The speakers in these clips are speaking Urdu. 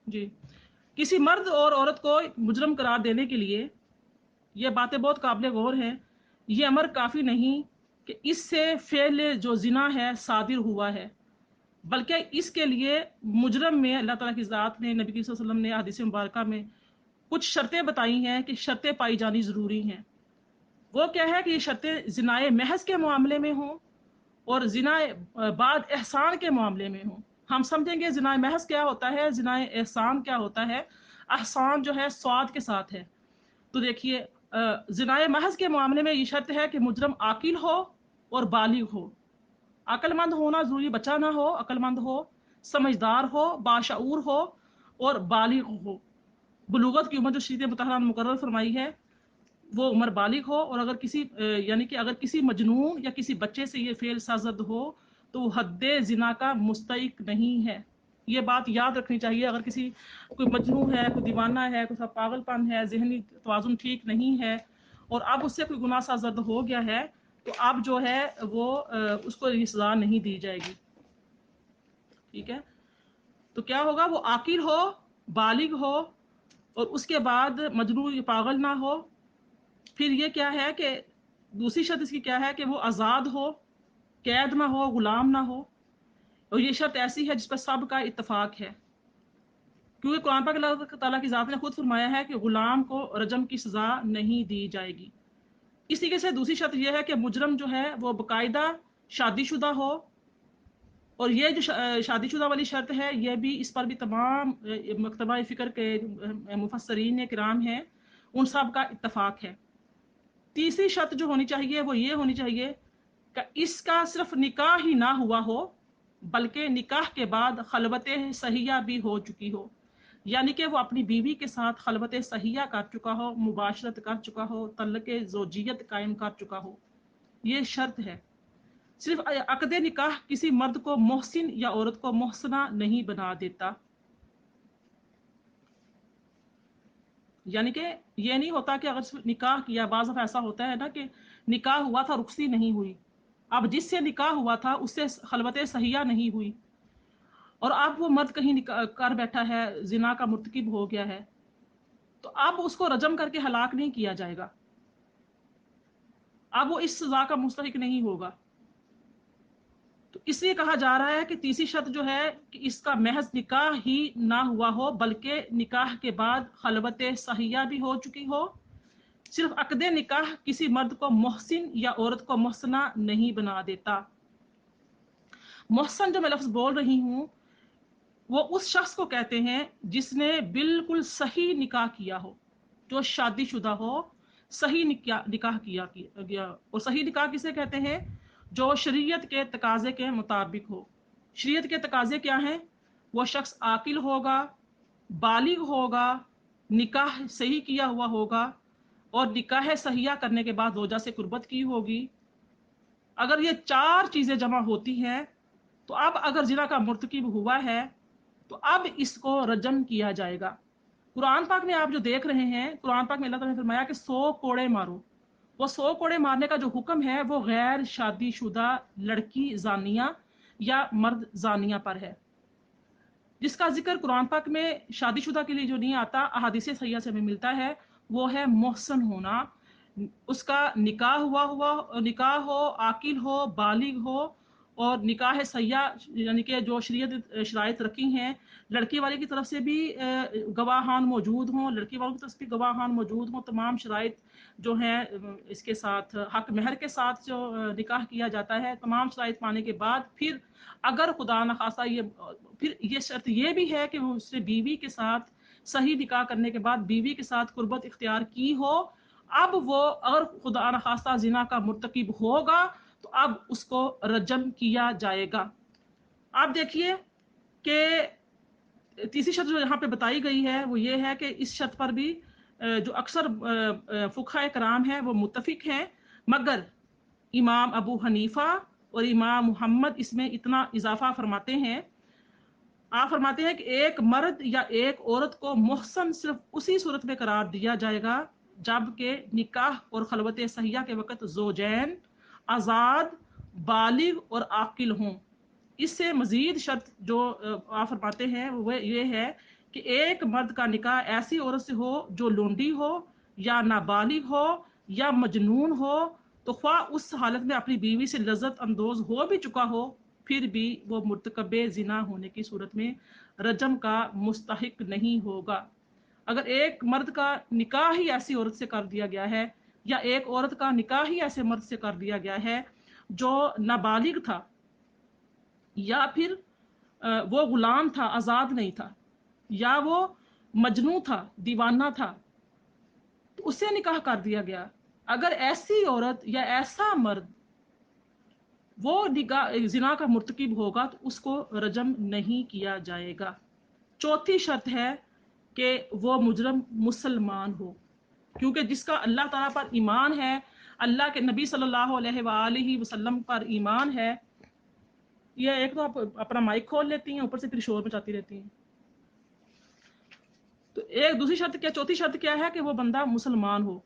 جی، کسی مرد اور عورت کو مجرم قرار دینے کے لیے یہ باتیں بہت قابل غور ہیں. یہ امر کافی نہیں کہ اس سے فعل جو زنا ہے صادر ہوا ہے، بلکہ اس کے لیے مجرم میں اللہ تعالیٰ کی ذات نے، نبی صلی اللہ علیہ وسلم نے حدیث مبارکہ میں کچھ شرطیں بتائی ہیں کہ شرطیں پائی جانی ضروری ہیں. وہ کیا ہے کہ یہ شرطیں زنائے محض کے معاملے میں ہوں اور زنا بعد احسان کے معاملے میں ہوں. ہم سمجھیں گے زنا محض کیا ہوتا ہے، زنا احسان کیا ہوتا ہے. احسان جو ہے سواد کے ساتھ ہے. تو دیکھیے زنا محض کے معاملے میں یہ شرط ہے کہ مجرم عاقل ہو اور بالغ ہو. عقل مند ہونا ضروری، بچہ نہ ہو، عقل مند ہو، سمجھدار ہو، باشعور ہو اور بالغ ہو. بلوغت کی عمر جو شریعت مطہرہ نے مقرر فرمائی ہے وہ عمر بالغ ہو. اور اگر کسی یعنی کہ اگر کسی مجنون یا کسی بچے سے یہ فعل سرزد ہو تو وہ حد زنا کا مستحق نہیں ہے. یہ بات یاد رکھنی چاہیے. اگر کسی کوئی مجنون ہے، کوئی دیوانہ ہے، کوئی پاگل پن ہے، ذہنی توازن ٹھیک نہیں ہے اور اب اس سے کوئی گناہ سرزد ہو گیا ہے تو اب جو ہے وہ اس کو یہ سزا نہیں دی جائے گی. ٹھیک ہے، تو کیا ہوگا؟ وہ عاقل ہو، بالغ ہو اور اس کے بعد مجنون پاگل نہ ہو. پھر یہ کیا ہے کہ دوسری شرط اس کی کیا ہے کہ وہ آزاد ہو، قید نہ ہو، غلام نہ ہو. اور یہ شرط ایسی ہے جس پر سب کا اتفاق ہے، کیونکہ قرآن پاک اللہ تعالیٰ کی ذات نے خود فرمایا ہے کہ غلام کو رجم کی سزا نہیں دی جائے گی. اس طریقے سے دوسری شرط یہ ہے کہ مجرم جو ہے وہ باقاعدہ شادی شدہ ہو. اور یہ جو شادی شدہ والی شرط ہے یہ بھی اس پر بھی تمام مکتبہ فکر کے مفسرین کرام ہیں، ان سب کا اتفاق ہے. تیسری شرط جو ہونی چاہیے وہ یہ ہونی چاہیے کہ اس کا صرف نکاح ہی نہ ہوا ہو بلکہ نکاح کے بعد خلوت صحیحہ بھی ہو چکی ہو. یعنی کہ وہ اپنی بیوی کے ساتھ خلوت صحیحہ کر چکا ہو، مباشرت کر چکا ہو، تعلق زوجیت قائم کر چکا ہو. یہ شرط ہے. صرف عقد نکاح کسی مرد کو محسن یا عورت کو محسنہ نہیں بنا دیتا. یعنی کہ یہ نہیں ہوتا کہ اگر نکاح کیا، بعض دفعہ ایسا ہوتا ہے نا کہ نکاح ہوا تھا، رخصتی نہیں ہوئی. اب جس سے نکاح ہوا تھا اس سے خلوت صحیحہ نہیں ہوئی اور اب وہ مرد کہیں کر بیٹھا ہے، زنا کا مرتکب ہو گیا ہے، تو اب اس کو رجم کر کے ہلاک نہیں کیا جائے گا. اب وہ اس سزا کا مستحق نہیں ہوگا. تو اس لیے کہا جا رہا ہے کہ تیسری شرط جو ہے کہ اس کا محض نکاح ہی نہ ہوا ہو بلکہ نکاح کے بعد خلوت صحیحہ بھی ہو چکی ہو. صرف عقد نکاح کسی مرد کو محسن یا عورت کو محسنہ نہیں بنا دیتا. محسن جو میں لفظ بول رہی ہوں وہ اس شخص کو کہتے ہیں جس نے بالکل صحیح نکاح کیا ہو، جو شادی شدہ ہو، صحیح نکاح کیا گیا. اور صحیح نکاح کسے کہتے ہیں؟ جو شریعت کے تقاضے کے مطابق ہو. شریعت کے تقاضے کیا ہیں؟ وہ شخص عاقل ہوگا، بالغ ہوگا، نکاح صحیح کیا ہوا ہوگا اور نکاح صحیحہ کرنے کے بعد زوجہ سے قربت کی ہوگی. اگر یہ چار چیزیں جمع ہوتی ہیں تو اب اگر زنا کا مرتکب ہوا ہے تو اب اس کو رجم کیا جائے گا. قرآن پاک میں آپ جو دیکھ رہے ہیں، قرآن پاک میں اللہ تعالیٰ نے فرمایا کہ 100 کوڑے مارو. وہ 100 کوڑے مارنے کا جو حکم ہے وہ غیر شادی شدہ لڑکی زانیہ یا مرد زانیہ پر ہے، جس کا ذکر قرآن پاک میں شادی شدہ کے لیے جو نہیں آتا، احادیث صحیحہ سے ہمیں ملتا ہے، وہ ہے محسن ہونا. اس کا نکاح ہو، عاقل ہو، بالغ ہو اور نکاح صحیحہ یعنی کہ جو شرائط رکھی ہیں، لڑکی والے کی طرف سے بھی گواہان موجود ہوں، لڑکی والوں کی طرف سے بھی گواہان موجود ہوں. تمام شرائط جو ہیں اس کے ساتھ حق مہر کے ساتھ جو نکاح کیا جاتا ہے، تمام شرائط پانے کے بعد پھر اگر خدا نخواستہ پھر یہ شرط یہ بھی ہے کہ وہ اس سے بیوی کے ساتھ صحیح نکاح کرنے کے بعد بیوی کے ساتھ قربت اختیار کی ہو. اب وہ اگر خدا نخواستہ زنا کا مرتکب ہوگا تو اب اس کو رجم کیا جائے گا. آپ دیکھیے کہ تیسری شرط جو یہاں پہ بتائی گئی ہے وہ یہ ہے کہ اس شرط پر بھی جو اکثر فقہاء کرام ہیں وہ متفق ہیں، مگر امام ابو حنیفہ اور امام محمد اس میں اتنا اضافہ فرماتے ہیں. آپ فرماتے ہیں کہ ایک مرد یا ایک عورت کو محسن صرف اسی صورت میں قرار دیا جائے گا جب کہ نکاح اور خلوت صحیحہ کے وقت زوجین آزاد، بالغ اور عاقل ہوں. اس سے مزید شرط جو آپ فرماتے ہیں وہ یہ ہے کہ ایک مرد کا نکاح ایسی عورت سے ہو جو لونڈی ہو یا نابالغ ہو یا مجنون ہو، تو خواہ اس حالت میں اپنی بیوی سے لذت اندوز ہو بھی چکا ہو، پھر بھی وہ مرتکب زنا ہونے کی صورت میں رجم کا مستحق نہیں ہوگا۔ اگر ایک مرد کا نکاح ہی ایسی عورت سے کر دیا گیا ہے، یا ایک عورت کا نکاح ہی ایسے مرد سے کر دیا گیا ہے جو نابالغ تھا، یا پھر وہ غلام تھا، آزاد نہیں تھا، یا وہ مجنون تھا، دیوانہ تھا، تو اسے نکاح کر دیا گیا، اگر ایسی عورت یا ایسا مرد وہ زنا کا مرتکب ہوگا تو اس کو رجم نہیں کیا جائے گا۔ چوتھی شرط ہے کہ وہ مجرم مسلمان ہو، کیونکہ جس کا اللہ تعالیٰ پر ایمان ہے، اللہ کے نبی صلی اللہ علیہ وآلہ وسلم پر ایمان ہے۔ یہ ایک تو آپ اپنا مائک کھول لیتی ہیں، اوپر سے پھر شور مچاتی رہتی ہیں۔ تو ایک دوسری شرط کیا، چوتھی شرط کیا ہے کہ وہ بندہ مسلمان ہو۔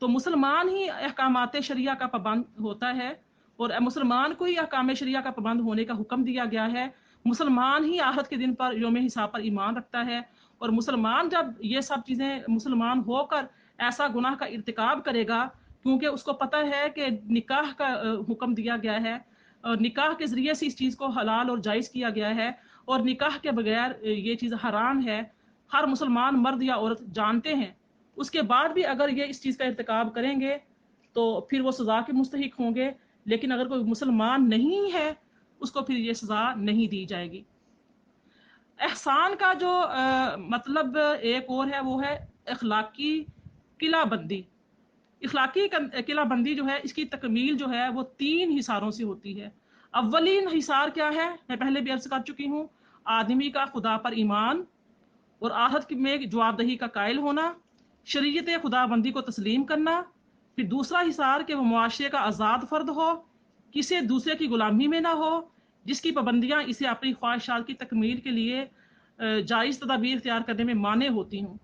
تو مسلمان ہی احکامات شریعہ کا پابند ہوتا ہے، اور مسلمان کو ہی احکام شریعہ کا پابند ہونے کا حکم دیا گیا ہے۔ مسلمان ہی آخرت کے دن پر، یوم حساب پر ایمان رکھتا ہے، اور مسلمان جب یہ سب چیزیں مسلمان ہو کر ایسا گناہ کا ارتکاب کرے گا، کیونکہ اس کو پتہ ہے کہ نکاح کا حکم دیا گیا ہے، اور نکاح کے ذریعے سے اس چیز کو حلال اور جائز کیا گیا ہے، اور نکاح کے بغیر یہ چیز حرام ہے، ہر مسلمان مرد یا عورت جانتے ہیں۔ اس کے بعد بھی اگر یہ اس چیز کا ارتکاب کریں گے تو پھر وہ سزا کے مستحق ہوں گے، لیکن اگر کوئی مسلمان نہیں ہے اس کو پھر یہ سزا نہیں دی جائے گی۔ احسان کا جو مطلب ایک اور ہے، وہ ہے اخلاقی قلعہ بندی۔ اخلاقی قلعہ بندی جو ہے، اس کی تکمیل جو ہے وہ 3 حصاروں سے ہوتی ہے۔ اولین حصار کیا ہے، میں پہلے بھی عرض کر چکی ہوں، آدمی کا خدا پر ایمان اور آخرت میں جواب دہی کا قائل ہونا، شریعت خدا بندی کو تسلیم کرنا۔ پھر دوسرا حصار کہ وہ معاشرے کا آزاد فرد ہو، کسی دوسرے کی غلامی میں نہ ہو، جس کی پابندیاں اسے اپنی خواہشات کی تکمیل کے لیے جائز تدابیر اختیار کرنے میں مانع ہوتی ہوں۔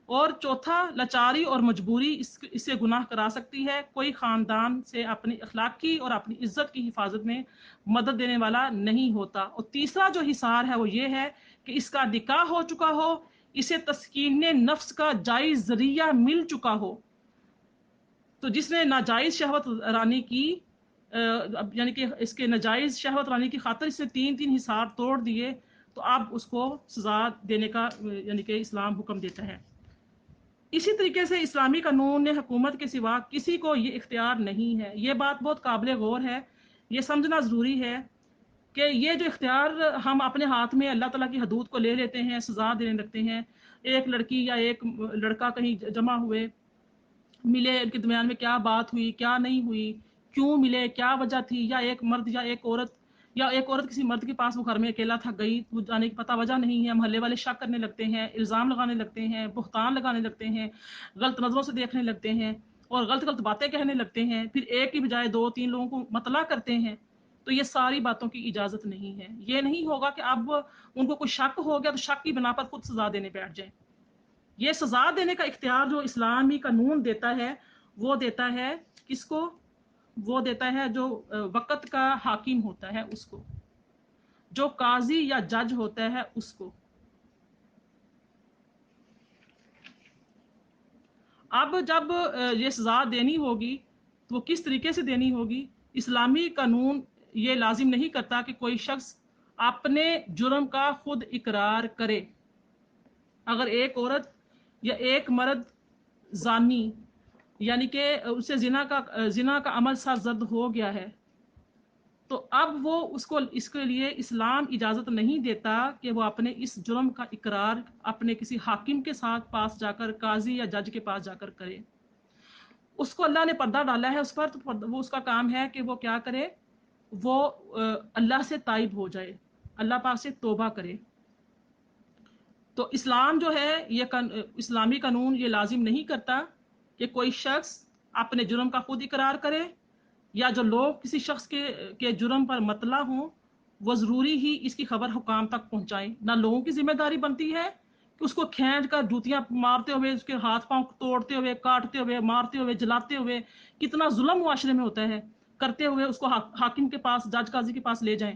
اور چوتھا، لاچاری اور مجبوری اس سے گناہ کرا سکتی ہے، کوئی خاندان سے اپنی اخلاقی اور اپنی عزت کی حفاظت میں مدد دینے والا نہیں ہوتا۔ اور تیسرا جو حصار ہے وہ یہ ہے کہ اس کا نکاح ہو چکا ہو، اسے تسکین نفس کا جائز ذریعہ مل چکا ہو، تو جس نے ناجائز شہوت رانی کی، یعنی کہ اس کے ناجائز شہوت رانی کی خاطر اس نے 3 حصار توڑ دیے، تو اب اس کو سزا دینے کا یعنی کہ اسلام حکم دیتا ہے۔ اسی طریقے سے اسلامی قانون نے حکومت کے سوا کسی کو یہ اختیار نہیں ہے۔ یہ بات بہت قابل غور ہے، یہ سمجھنا ضروری ہے کہ یہ جو اختیار ہم اپنے ہاتھ میں اللہ تعالیٰ کی حدود کو لے لیتے ہیں، سزا دینے لگتے ہیں۔ ایک لڑکی یا ایک لڑکا کہیں جمع ہوئے، ملے، ان کے درمیان میں کیا بات ہوئی، کیا نہیں ہوئی، کیوں ملے، کیا وجہ تھی، یا ایک مرد یا ایک عورت کسی مرد کے پاس وہ گھر میں اکیلا تھا، گئی، وہ جانے کی پتہ وجہ نہیں ہے، محلے والے شک کرنے لگتے ہیں، الزام لگانے لگتے ہیں، بہتان لگانے لگتے ہیں، غلط نظروں سے دیکھنے لگتے ہیں، اور غلط غلط باتیں کہنے لگتے ہیں، پھر ایک کی بجائے 2-3 لوگوں کو مطلع کرتے ہیں۔ تو یہ ساری باتوں کی اجازت نہیں ہے۔ یہ نہیں ہوگا کہ اب ان کو کوئی شک ہو گیا تو شک کی بنا پر خود سزا دینے بیٹھ جائیں۔ یہ سزا دینے کا اختیار جو اسلامی قانون دیتا ہے، وہ دیتا ہے کس کو؟ وہ دیتا ہے جو وقت کا حاکم ہوتا ہے اس کو، جو قاضی یا جج ہوتا ہے اس کو۔ اب جب یہ سزا دینی ہوگی تو وہ کس طریقے سے دینی ہوگی؟ اسلامی قانون یہ لازم نہیں کرتا کہ کوئی شخص اپنے جرم کا خود اقرار کرے۔ اگر ایک عورت یا ایک مرد زانی، یعنی کہ اسے زنا کا عمل سرزد ہو گیا ہے، تو اب وہ اس کے لیے اسلام اجازت نہیں دیتا کہ وہ اپنے اس جرم کا اقرار اپنے کسی حاکم کے ساتھ پاس جا کر، قاضی یا جج کے پاس جا کر کرے۔ اس کو اللہ نے پردہ ڈالا ہے اس پر، تو وہ اس کا کام ہے کہ وہ کیا کرے، وہ اللہ سے تائب ہو جائے، اللہ پاک سے توبہ کرے۔ تو اسلام جو ہے، یہ اسلامی قانون یہ لازم نہیں کرتا کہ کوئی شخص اپنے جرم کا خود اقرار کرے، یا جو لوگ کسی شخص کے جرم پر مطلع ہوں وہ ضروری ہی اس کی خبر حکام تک پہنچائیں۔ نہ لوگوں کی ذمہ داری بنتی ہے کہ اس کو کھینچ کر جوتیاں مارتے ہوئے، اس کے ہاتھ پاؤں توڑتے ہوئے، کاٹتے ہوئے، مارتے ہوئے، جلاتے ہوئے، کتنا ظلم معاشرے میں ہوتا ہے، کرتے ہوئے اس کو حاکم کے پاس، جج قاضی کے پاس لے جائیں۔